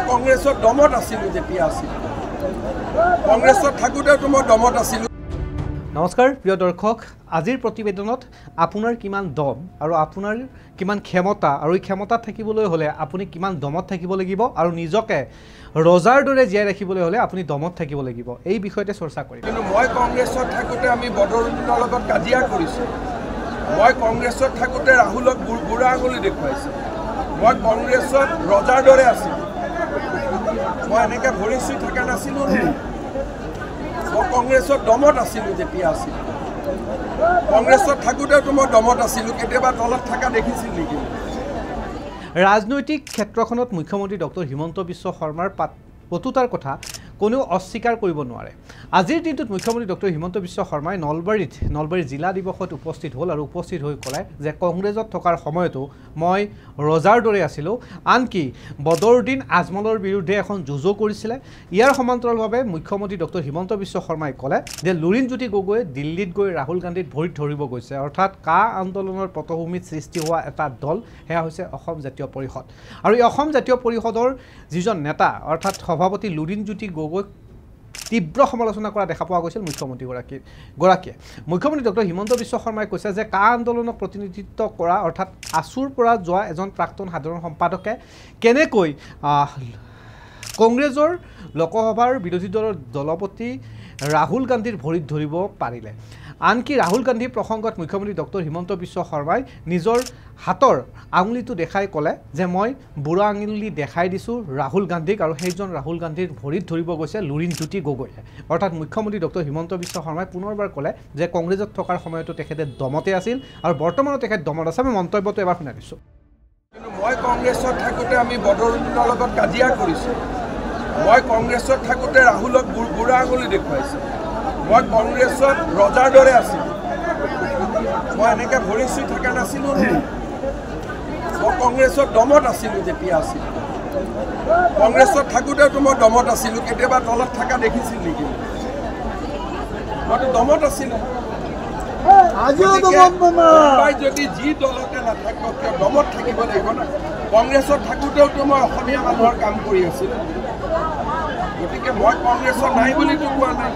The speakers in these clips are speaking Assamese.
কংগ্ৰেছৰ দমত আছিলোঁ যেতিয়া আছিলোঁ কংগ্ৰেছত থাকোঁতেতো মই দমত আছিলোঁ। নমস্কাৰ প্ৰিয় দৰ্শক, আজিৰ প্ৰতিবেদনত আপোনাৰ কিমান দম আৰু আপোনাৰ কিমান ক্ষমতা আৰু এই ক্ষমতাত থাকিবলৈ হ'লে আপুনি কিমান দমত থাকিব লাগিব আৰু নিজকে ৰজাৰ দৰে জীয়াই ৰাখিবলৈ হ'লে আপুনি দমত থাকিব লাগিব, এই বিষয়তে চৰ্চা কৰিম। কিন্তু মই কংগ্ৰেছত থাকোঁতে আমি বদৰুদ্দিনৰ লগত কাজিয়া কৰিছোঁ। মই কংগ্ৰেছত থাকোঁতে ৰাহুলক বুঢ়া আঙুলি দেখুৱাইছোঁ। মই কংগ্ৰেছত ৰজাৰ দৰে আছিলোঁ। মই এনেকৈ ভৰি চুই থকা নাছিলোঁ নহয়। মই কংগ্ৰেছৰ দমত আছিলোঁ যেতিয়া আছিলোঁ কংগ্ৰেছত থাকোঁতেতো মই দমত আছিলোঁ। কেতিয়াবা তলত থকা দেখিছিল নেকি? ৰাজনৈতিক ক্ষেত্ৰখনত মুখ্যমন্ত্ৰী ডক্টৰ হিমন্ত বিশ্ব শৰ্মাৰ পতুতাৰ কথা কোনেও অস্বীকাৰ কৰিব নোৱাৰে। আজিৰ দিনটোত মুখ্যমন্ত্ৰী ডক্টৰ হিমন্ত বিশ্ব শৰ্মাই নলবাৰী জিলা দিৱসত উপস্থিত হ'ল আৰু উপস্থিত হৈ ক'লে যে কংগ্ৰেছত থকাৰ সময়তো মই ৰজাৰ দৰে আছিলোঁ। আনকি বদৰুদ্দিন আজমলৰ বিৰুদ্ধে এখন যুঁজো কৰিছিলে। ইয়াৰ সমান্তৰালভাৱে মুখ্যমন্ত্ৰী ডক্টৰ হিমন্ত বিশ্ব শৰ্মাই ক'লে যে লুৰিণজ্যোতি গগৈয়ে দিল্লীত গৈ ৰাহুল গান্ধীত ভৰিত ধৰিব গৈছে। অৰ্থাৎ কা আন্দোলনৰ পটভূমিত সৃষ্টি হোৱা এটা দল, সেয়া হৈছে অসম জাতীয় পৰিষদ। আৰু এই অসম জাতীয় পৰিষদৰ যিজন নেতা অৰ্থাৎ সভাপতি লুৰিণজ্যোতি গগৈক তীব্ৰ সমালোচনা কৰা দেখা পোৱা গৈছিল মুখ্যমন্ত্ৰীগৰাকীয়ে। মুখ্যমন্ত্ৰী ডক্টৰ হিমন্ত বিশ্ব শৰ্মাই কৈছে যে কা আন্দোলনক প্ৰতিনিধিত্ব কৰা অৰ্থাৎ আছুৰ পৰা যোৱা এজন প্ৰাক্তন সাধাৰণ সম্পাদকে কেনেকৈ কংগ্ৰেছৰ লোকসভাৰ বিৰোধী দলৰ দলপতি ৰাহুল গান্ধীৰ ভৰিত ধৰিব পাৰিলে। আনকি ৰাহুল গান্ধীৰ প্ৰসংগত মুখ্যমন্ত্ৰী ডক্টৰ হিমন্ত বিশ্ব শৰ্মাই নিজৰ হাতৰ আঙুলিটো দেখাই ক'লে যে মই বুঢ়া আঙুলি দেখাই দিছোঁ ৰাহুল গান্ধীক, আৰু সেইজন ৰাহুল গান্ধীৰ ভৰিত ধৰিব গৈছে লুৰিণজ্যোতি গগৈয়ে। অৰ্থাৎ মুখ্যমন্ত্ৰী ডক্টৰ হিমন্ত বিশ্ব শৰ্মাই পুনৰবাৰ ক'লে যে কংগ্ৰেছত থকাৰ সময়তো তেখেতে দমতে আছিল আৰু বৰ্তমানো তেখেত দমত আছে। আমি মন্তব্যটো এবাৰ শুনাই দিছোঁ। কিন্তু মই কংগ্ৰেছত থাকোঁতে আমি বদৰুদ্দিনৰ লগত কাজিয়া কৰিছোঁ। মই কংগ্ৰেছত থাকোঁতে ৰাহুলক বুঢ়া আঙুলি দেখুৱাইছোঁ। মই কংগ্ৰেছত ৰজাৰ দৰে আছিলোঁ। মই এনেকৈ ভৰি চুই থকা নাছিলোঁ নহয়। মই কংগ্ৰেছত দমত আছিলোঁ যেতিয়া আছিলোঁ কংগ্ৰেছত থাকোঁতেতো মই দমত আছিলোঁ। কেতিয়াবা তলত থকা দেখিছিল নেকি? মইতো দমত আছিলোঁ। যদি যি দলতে নাথাকক কিয় দমত থাকিব লাগিব না। কংগ্ৰেছত থাকোঁতেওতো মই অসমীয়া মানুহৰ কাম কৰি আছিলোঁ। গতিকে মই কংগ্ৰেছত নাই বুলিতো কোৱা নাই।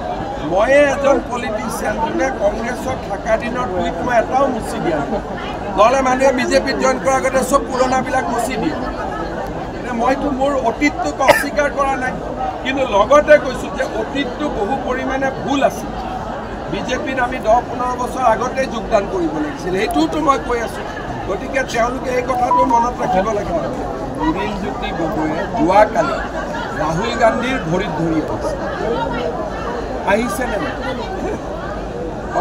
ময়ে এজন পলিটিচিয়ান যোনে কংগ্ৰেছত থকা দিনৰ টুইট মই এটাও মুচি দিয়া নাই। নহ'লে মানুহে বিজেপিত জইন কৰাৰ আগতে চব পুৰণাবিলাক মুচি দিয়ে। মইতো মোৰ অতীতটোক অস্বীকাৰ কৰা নাই, কিন্তু লগতে কৈছোঁ যে অতীতটো বহু পৰিমাণে ভুল আছিল। বিজেপিত আমি 10-15 বছৰ আগতেই যোগদান কৰিব লাগিছিল, সেইটোতো মই কৈ আছোঁ। গতিকে তেওঁলোকে এই কথাটো মনত ৰাখিব লাগিব। লুৰিণজ্যোতি গগৈয়ে যোৱাকালি ৰাহুল গান্ধীৰ ভৰিত ধৰি আহিছেনে নাই?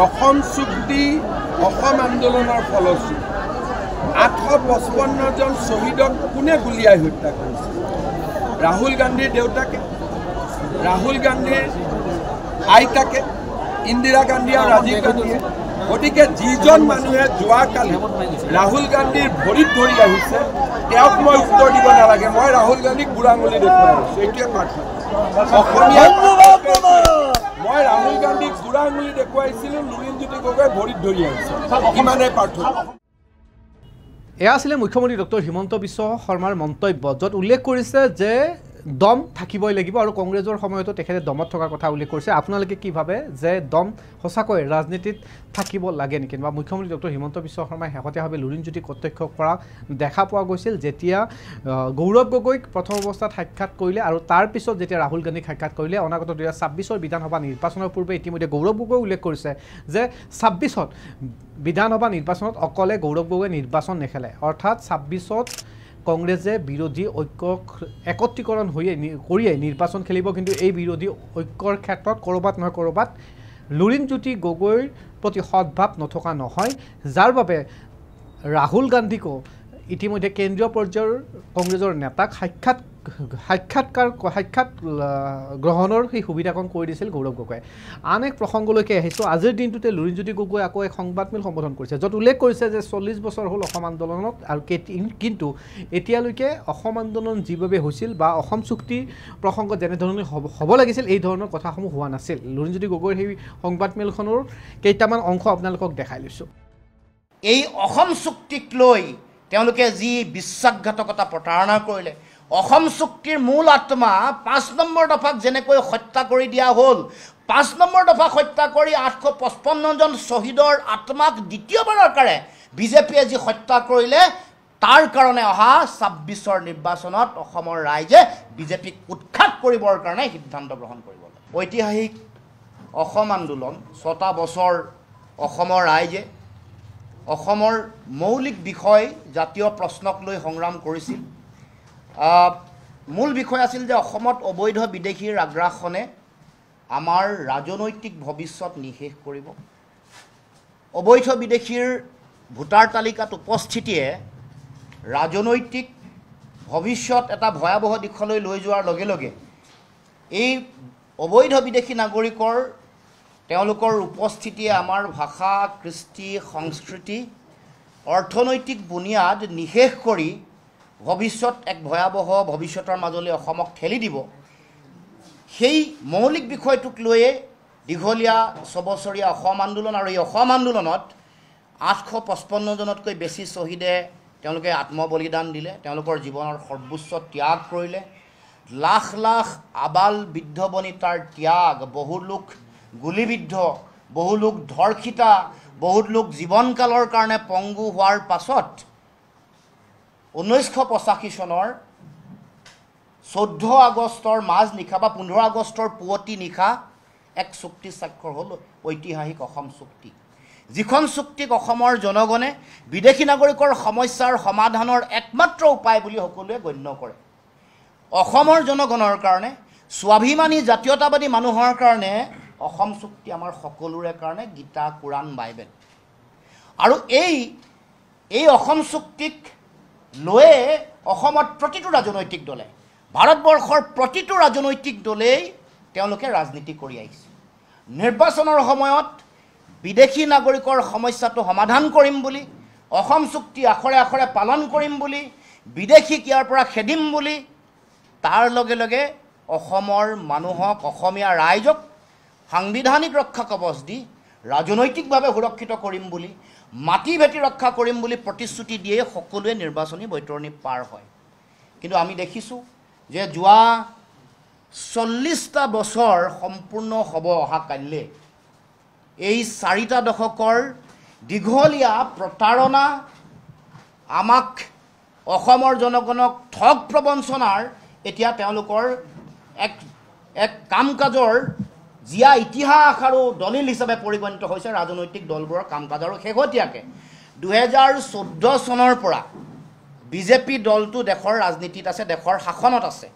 অসম চুক্তি, অসম আন্দোলনৰ ফলস্বৰূপে 855জন শ্বহীদক কোনে গুলীয়াই হত্যা কৰিছে? ৰাহুল গান্ধীৰ দেউতাকে, ৰাহুল গান্ধীৰ আইতাকে, ইন্দিৰা গান্ধী আৰু ৰাজীৱ গান্ধীয়ে। গতিকে যিজন মানুহে যোৱাকালি ৰাহুল গান্ধীৰ ভৰিত ধৰি আহিছে তেওঁক মই উত্তৰ দিব নালাগে। মই ৰাহুল গান্ধীক বুঢ়া আঙুলি দেখুৱাই আছোঁ, এইটোৱে পাৰ্থক্য। অসমীয়া মই ৰাহুল গান্ধীক বুঢ়া আঙুলি দেখুৱাইছিলোঁ, লুৰিণজ্যোতি গগৈ ভৰিত ধৰি আহিছে, ইমানেই পাৰ্থক্য। এয়া আছিলে মুখ্যমন্ত্ৰী ডক্টৰ হিমন্ত বিশ্ব শৰ্মাৰ মন্তব্য, য'ত উল্লেখ কৰিছে যে দম থাকিবই লাগিব আৰু কংগ্ৰেছৰ সময়তো তেখেতে দমত থকাৰ কথা উল্লেখ কৰিছে। আপোনালোকে কি ভাবে যে দম সঁচাকৈ ৰাজনীতিত থাকিব লাগে নেকি? বা মুখ্যমন্ত্ৰী ডক্টৰ হিমন্ত বিশ্ব শৰ্মাই শেহতীয়াভাৱে লুৰিণজ্যোতিক প্ৰত্যক্ষ কৰা দেখা পোৱা গৈছিল যেতিয়া গৌৰৱ গগৈক প্ৰথম অৱস্থাত সাক্ষাৎ কৰিলে আৰু তাৰপিছত যেতিয়া ৰাহুল গান্ধীক সাক্ষাৎ কৰিলে। অনাগত 2026 বিধানসভা নিৰ্বাচনৰ পূৰ্বে ইতিমধ্যে গৌৰৱ গগৈ উল্লেখ কৰিছে যে 26 বিধানসভা নিৰ্বাচনত অকলে গৌৰৱ গগৈ নিৰ্বাচন নেখেলে। অৰ্থাৎ 26 কংগ্ৰেছে বিৰোধী ঐক্যক একত্ৰীকৰণ কৰিয়েই নিৰ্বাচন খেলিব, কিন্তু এই বিৰোধী ঐক্যৰ ক্ষেত্ৰত ক'ৰবাত নহয় ক'ৰবাত লুৰিণজ্যোতি গগৈৰ প্ৰতি সদ্ভাৱ নথকা নহয়, যাৰ বাবে ৰাহুল গান্ধীকো ইতিমধ্যে কেন্দ্ৰীয় পৰ্যায়ৰ কংগ্ৰেছৰ নেতাক সাক্ষাৎ গ্ৰহণৰ সেই সুবিধাকণ কৰি দিছিল গৌৰৱ গগৈয়ে। আন এক প্ৰসংগলৈকে আহিছোঁ। আজিৰ দিনটোতে লুৰিণজ্যোতি গগৈ আকৌ এক সংবাদমেল সম্বোধন কৰিছে, য'ত উল্লেখ কৰিছে যে 40 বছৰ হ'ল অসম আন্দোলনত আৰু কিন্তু এতিয়ালৈকে অসম আন্দোলন যিভাৱে হৈছিল বা অসম চুক্তিৰ প্ৰসংগত যেনেধৰণে হ'ব লাগিছিল এই ধৰণৰ কথাসমূহ হোৱা নাছিল। লুৰিণজ্যোতি গগৈৰ সেই সংবাদমেলখনৰ কেইটামান অংশ আপোনালোকক দেখাই লৈছোঁ। এই অসম চুক্তিক লৈ তেওঁলোকে যি বিশ্বাসঘাতকতা প্ৰতাৰণা কৰিলে, অসম চুক্তিৰ মূল আত্মা 5 নম্বৰ দফাক যেনেকৈ হত্যা কৰি দিয়া হ'ল 5 নম্বৰ দফাক হত্যা কৰি 855 জন শ্বহীদৰ আত্মাক দ্বিতীয়বাৰৰ কাৰণে বিজেপিয়ে যি হত্যা কৰিলে তাৰ কাৰণে অহা 26ৰ নিৰ্বাচনত অসমৰ ৰাইজে বিজেপিক উৎখাত কৰিবৰ কাৰণে সিদ্ধান্ত গ্ৰহণ কৰিব। ঐতিহাসিক অসম আন্দোলন 6টা বছৰ অসমৰ ৰাইজে অসমৰ মৌলিক বিষয় জাতীয় প্ৰশ্নক লৈ সংগ্ৰাম কৰিছিল। মূল বিষয় আছিল যে অসমত অবৈধ বিদেশীৰ আগ্ৰাসনে আমাৰ ৰাজনৈতিক ভৱিষ্যত নিশেষ কৰিব। অবৈধ বিদেশীৰ ভোটাৰ তালিকাত উপস্থিতিয়ে ৰাজনৈতিক ভৱিষ্যত এটা ভয়াৱহ দিশলৈ লৈ যোৱাৰ লগে লগে এই অবৈধ বিদেশী নাগৰিকৰ তেওঁলোকৰ উপস্থিতিয়ে আমাৰ ভাষা কৃষ্টি সংস্কৃতি অৰ্থনৈতিক বুনিয়াদ নিশেষ কৰি ভৱিষ্যত এক ভয়াৱহ ভৱিষ্যতৰ মাজলৈ অসমক ঠেলি দিব। সেই মৌলিক বিষয়টোক লৈয়ে দীঘলীয়া 6 বছৰীয়া অসম আন্দোলন আৰু এই অসম আন্দোলনত 855 জনতকৈ বেছি শ্বহীদে তেওঁলোকে আত্মবলিদান দিলে, তেওঁলোকৰ জীৱনৰ সৰ্বোচ্চ ত্যাগ কৰিলে। লাখ লাখ আবাল বৃদ্ধ বনিতাৰ ত্যাগ, বহু লোক গুলিবিদ্ধ, বহু লোক ধৰ্ষিতা, বহুত লোক জীৱনকালৰ কাৰণে পংগু হোৱাৰ পাছত 1985 চনৰ 14 আগষ্টৰ মাজ নিশা বা 15 আগষ্টৰ পুৱতি নিশা এক চুক্তি স্বাক্ষৰ হ'ল ঐতিহাসিক অসম চুক্তি, যিখন চুক্তিক অসমৰ জনগণে বিদেশী নাগৰিকৰ সমস্যাৰ সমাধানৰ একমাত্ৰ উপায় বুলি সকলোৱে গণ্য কৰে। অসমৰ জনগণৰ কাৰণে, স্বাভিমানী জাতীয়তাবাদী মানুহৰ কাৰণে অসম চুক্তি আমাৰ সকলোৰে কাৰণে গীতা, কোৰাণ, বাইবেল। আৰু এই অসম চুক্তিক লৈয়ে অসমত প্ৰতিটো ৰাজনৈতিক দলে, ভাৰতবৰ্ষৰ প্ৰতিটো ৰাজনৈতিক দলেই তেওঁলোকে ৰাজনীতি কৰি আহিছে। নিৰ্বাচনৰ সময়ত বিদেশী নাগৰিকৰ সমস্যাটো সমাধান কৰিম বুলি, অসম চুক্তি আখৰে আখৰে পালন কৰিম বুলি, বিদেশীক ইয়াৰ পৰা খেদিম বুলি, তাৰ লগে লগে অসমৰ মানুহক, অসমীয়া ৰাইজক সাংবিধানিক ৰক্ষা কৱচ দি ৰাজনৈতিকভাৱে সুৰক্ষিত কৰিম বুলি, মাটি ভেটি ৰক্ষা কৰিম বুলি প্ৰতিশ্ৰুতি দিয়ে সকলোৱে নিৰ্বাচনী বৈতৰণি পাৰ হয়। কিন্তু আমি দেখিছোঁ যে যোৱা 40টা বছৰ সম্পূৰ্ণ হ'ব অহা কাইলৈ এই 4টা দশকৰ দীঘলীয়া প্ৰতাৰণা, আমাক অসমৰ জনগণক ঠগ প্ৰবঞ্চনাৰ এতিয়া তেওঁলোকৰ এক কাম কাজৰ জিয়া ইতিহাস আৰু দলিল হিচাপে পৰিগণিত হৈছে ৰাজনৈতিক দলবোৰৰ কাম কাজ। আৰু শেহতীয়াকৈ 2014 চনৰ পৰা বিজেপি দলটো দেশৰ ৰাজনীতিত আছে, দেশৰ শাসনত আছে।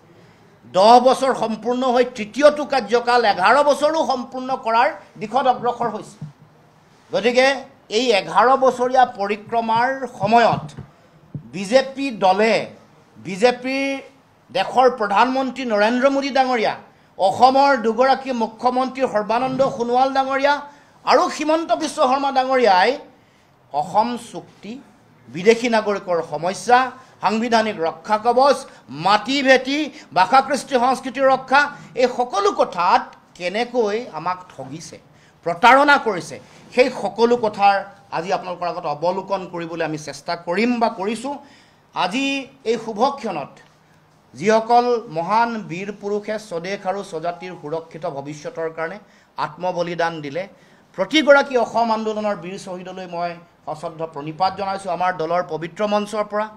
10 বছৰ সম্পূৰ্ণ হৈ তৃতীয়টো কাৰ্যকাল 11 বছৰো সম্পূৰ্ণ কৰাৰ দিশত অগ্ৰসৰ হৈছে। গতিকে এই 11 বছৰীয়া পৰিক্ৰমাৰ সময়ত বিজেপি দলে, বিজেপিৰ দেশৰ প্ৰধানমন্ত্ৰী নৰেন্দ্ৰ মোদী ডাঙৰীয়া, অসমৰ দুগৰাকী মুখ্যমন্ত্ৰী সৰ্বানন্দ সোণোৱাল ডাঙৰীয়া আৰু হিমন্ত বিশ্ব শৰ্মা ডাঙৰীয়াই অসম চুক্তি, বিদেশী নাগৰিকৰ সমস্যা, সাংবিধানিক ৰক্ষা কৱচ, মাটি ভেটি, ভাষা কৃষ্টি সংস্কৃতিৰ ৰক্ষা, এই সকলো কথাত কেনেকৈ আমাক ঠগিছে, প্ৰতাৰণা কৰিছে, সেই সকলো কথাৰ আজি আপোনালোকৰ আগত অৱলোকন কৰিবলৈ আমি চেষ্টা কৰিম বা কৰিছোঁ। আজি এই শুভক্ষণত যিসকল মহান বীৰ পুৰুষে স্বদেশ আৰু স্বজাতিৰ সুৰক্ষিত ভৱিষ্যতৰ কাৰণে আত্মবলিদান দিলে, প্ৰতিগৰাকী অসম আন্দোলনৰ বীৰ শ্বহীদলৈ মই সশ্ৰদ্ধ প্ৰণিপাত জনাইছোঁ। আমাৰ দলৰ পবিত্ৰ মঞ্চৰ পৰা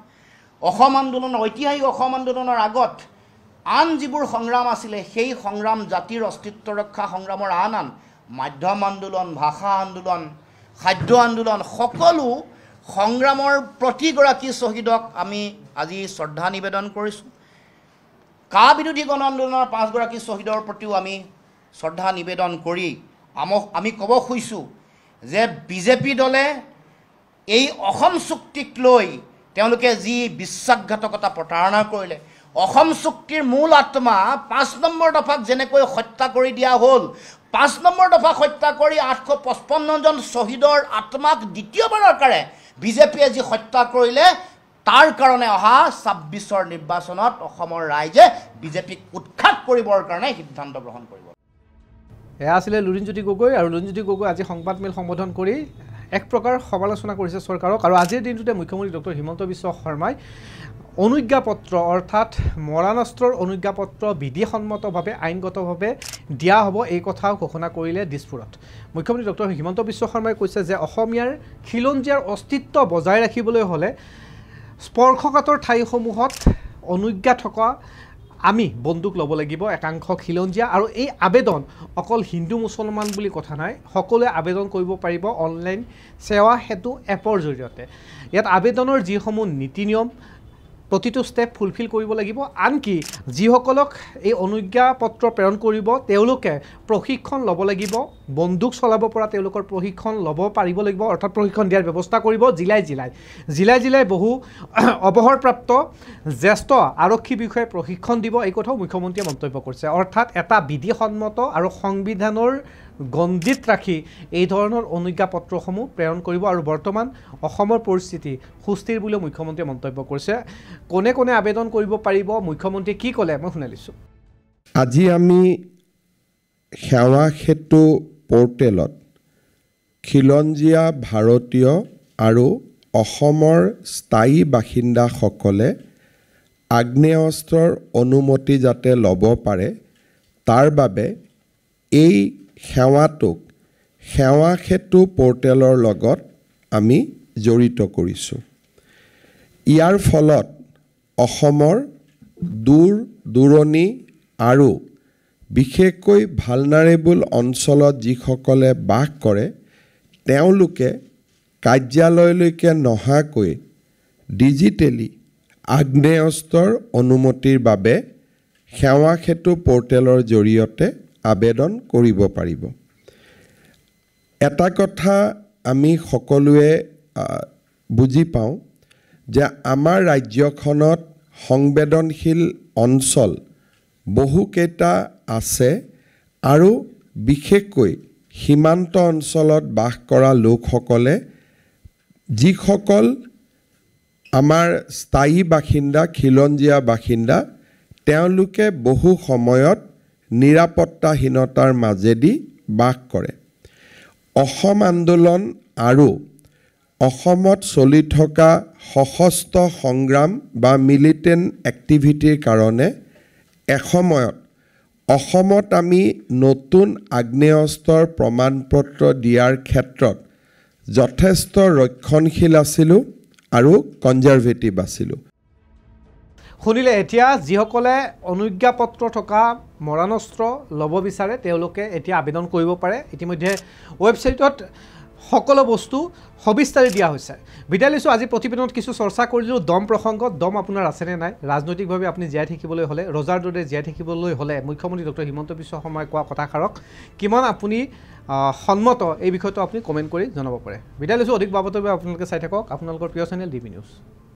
অসম আন্দোলন, ঐতিহাসিক অসম আন্দোলনৰ আগত আন যিবোৰ সংগ্ৰাম আছিলে, সেই সংগ্ৰাম, জাতিৰ অস্তিত্ব ৰক্ষা সংগ্ৰামৰ আন মাধ্যম আন্দোলন, ভাষা আন্দোলন, খাদ্য আন্দোলন, সকলো সংগ্ৰামৰ প্ৰতিগৰাকী শ্বহীদক আমি আজি শ্ৰদ্ধা নিবেদন কৰিছোঁ। কা বিৰোধী গণ আন্দোলনৰ 5 গৰাকী শ্বহীদৰ প্ৰতিও আমি শ্ৰদ্ধা নিবেদন কৰি আমি ক'ব খুজিছোঁ যে বিজেপি দলে এই অসম চুক্তিক লৈ তেওঁলোকে যি বিশ্বাসঘাতকতা প্ৰতাৰণা কৰিলে, অসম চুক্তিৰ মূল আত্মা 5 নম্বৰ দফাক যেনেকৈ হত্যা কৰি দিয়া হ'ল, 5 নম্বৰ দফাক হত্যা কৰি 855 জন শ্বহীদৰ আত্মাক দ্বিতীয়বাৰৰ কাৰণে বিজেপিয়ে যি হত্যা কৰিলে, তাৰ কাৰণে অহা 26ৰ নিৰ্বাচনত অসমৰ ৰাইজে বিজেপিক উৎখাত কৰিবৰ কাৰণে সিদ্ধান্ত গ্ৰহণ কৰিব। এয়া আছিলে লুৰিণজ্যোতি গগৈ। আৰু লুৰিণজ্যোতি গগৈ আজি সংবাদমেল সম্বোধন কৰি এক প্ৰকাৰ সমালোচনা কৰিছে চৰকাৰক। আৰু আজিৰ দিনটোতে মুখ্যমন্ত্ৰী ডক্টৰ হিমন্ত বিশ্ব শৰ্মাই অনুজ্ঞাপত্ৰ অৰ্থাৎ মৰাণস্ত্ৰৰ অনুজ্ঞাপত্ৰ বিধিসন্মতভাৱে আইনগতভাৱে দিয়া হ'ব এই কথাও ঘোষণা কৰিলে দিছপুৰত মুখ্যমন্ত্ৰী ডক্টৰ হিমন্ত বিশ্ব শৰ্মাই কৈছে যে অসমীয়াৰ খিলঞ্জীয়াৰ অস্তিত্ব বজাই ৰাখিবলৈ হ'লে স্পৰ্শকাতৰ ঠাইসমূহত অনুজ্ঞা থকা আমি বন্দুক ল'ব লাগিব একাংশ খিলঞ্জীয়া আৰু এই আবেদন অকল হিন্দু মুছলমান বুলি কথা নাই সকলোৱে আবেদন কৰিব পাৰিব অনলাইন সেৱা হেতু এপৰ জৰিয়তে ইয়াত আবেদনৰ যিসমূহ নীতি নিয়ম প্ৰতিটো ষ্টেপ ফুলফিল কৰিব লাগিব আনকি যিসকলক এই অনুজ্ঞাপত্ৰ প্ৰেৰণ কৰিব তেওঁলোকে প্ৰশিক্ষণ ল'ব লাগিব বন্দুক চলাব পৰা তেওঁলোকৰ প্ৰশিক্ষণ ল'ব পাৰিব লাগিব অৰ্থাৎ প্ৰশিক্ষণ দিয়াৰ ব্যৱস্থা কৰিব জিলাই বহু অৱসৰপ্ৰাপ্ত জ্যেষ্ঠ আৰক্ষী বিষয়ে প্ৰশিক্ষণ দিব এই কথাও মুখ্যমন্ত্ৰীয়ে মন্তব্য কৰিছে অৰ্থাৎ এটা বিধিসন্মত আৰু সংবিধানৰ গণ্ডিত ৰাখি এই ধৰণৰ অনুজ্ঞাপত্ৰসমূহ প্ৰেৰণ কৰিব আৰু বৰ্তমান অসমৰ পৰিস্থিতি সুস্থিৰ বুলিও মুখ্যমন্ত্ৰীয়ে মন্তব্য কৰিছে কোনে কোনে আবেদন কৰিব পাৰিব মুখ্যমন্ত্ৰীয়ে কি ক'লে মই শুনাইছোঁ আজি আমি সেৱা সেতু পৰ্টেলত খিলঞ্জীয়া ভাৰতীয় আৰু অসমৰ স্থায়ী বাসিন্দাসকলে আগ্নেয়াস্ত্ৰৰ অনুমতি যাতে ল'ব পাৰে তাৰ বাবে এই সেৱাটোক সেৱা সেতু পৰ্টেলৰ লগত আমি জড়িত কৰিছোঁ ইয়াৰ ফলত অসমৰ দূৰ দূৰণি আৰু বিশেষকৈ ভালনাৰেবল অঞ্চলত যিসকলে বাস কৰে তেওঁলোকে কাৰ্যালয়লৈকে নহাকৈ ডিজিটেলি আগ্নেয়াস্ত্ৰৰ অনুমতিৰ বাবে সেৱা সেতু পৰ্টেলৰ জৰিয়তে আবেদন কৰিব পাৰিব এটা কথা আমি সকলোৱে বুজি পাওঁ যে আমাৰ ৰাজ্যখনত সংবেদনশীল অঞ্চল বহুকেইটা আছে আৰু বিশেষকৈ সীমান্ত অঞ্চলত বাস কৰা লোকসকলে যিসকল আমাৰ স্থায়ী বাসিন্দা খিলঞ্জীয়া বাসিন্দা তেওঁলোকে বহু সময়ত নিৰাপত্তাহীনতাৰ মাজেদি বাস কৰে অসম আন্দোলন আৰু অসমত চলি থকা সশস্ত্ৰ সংগ্ৰাম বা মিলিটেণ্ট এক্টিভিটিৰ কাৰণে এসময়ত অসমত আমি নতুন আগ্নেয়াস্ত্ৰৰ প্ৰমাণপত্ৰ দিয়াৰ ক্ষেত্ৰত যথেষ্ট ৰক্ষণশীল আছিলোঁ আৰু কনজাৰভেটিভ আছিলোঁ শুনিলে এতিয়া যিসকলে অনুজ্ঞাপত্ৰ থকা মৰাণস্ত্ৰ ল'ব বিচাৰে তেওঁলোকে এতিয়া আবেদন কৰিব পাৰে ইতিমধ্যে ৱেবছাইটত সকলো বস্তু সবিস্তাৰি দিয়া হৈছে বিদায় লৈছোঁ আজি প্ৰতিবেদনত কিছু চৰ্চা কৰিলোঁ দম প্ৰসংগত দম আপোনাৰ আছেনে নাই ৰাজনৈতিকভাৱে আপুনি জীয়াই থাকিবলৈ হ'লে ৰজাৰ দৰে জীয়াই থাকিবলৈ হ'লে মুখ্যমন্ত্ৰী ডক্টৰ হিমন্ত বিশ্ব শৰ্মাই কোৱা কথাষাৰক কিমান আপুনি সন্মত এই বিষয়টো আপুনি কমেণ্ট কৰি জনাব পাৰে বিদায় লৈছোঁ অধিক বাবদৰ বাবে আপোনালোকে চাই থাকক আপোনালোকৰ প্ৰিয় চেনেল ডিবি নিউজ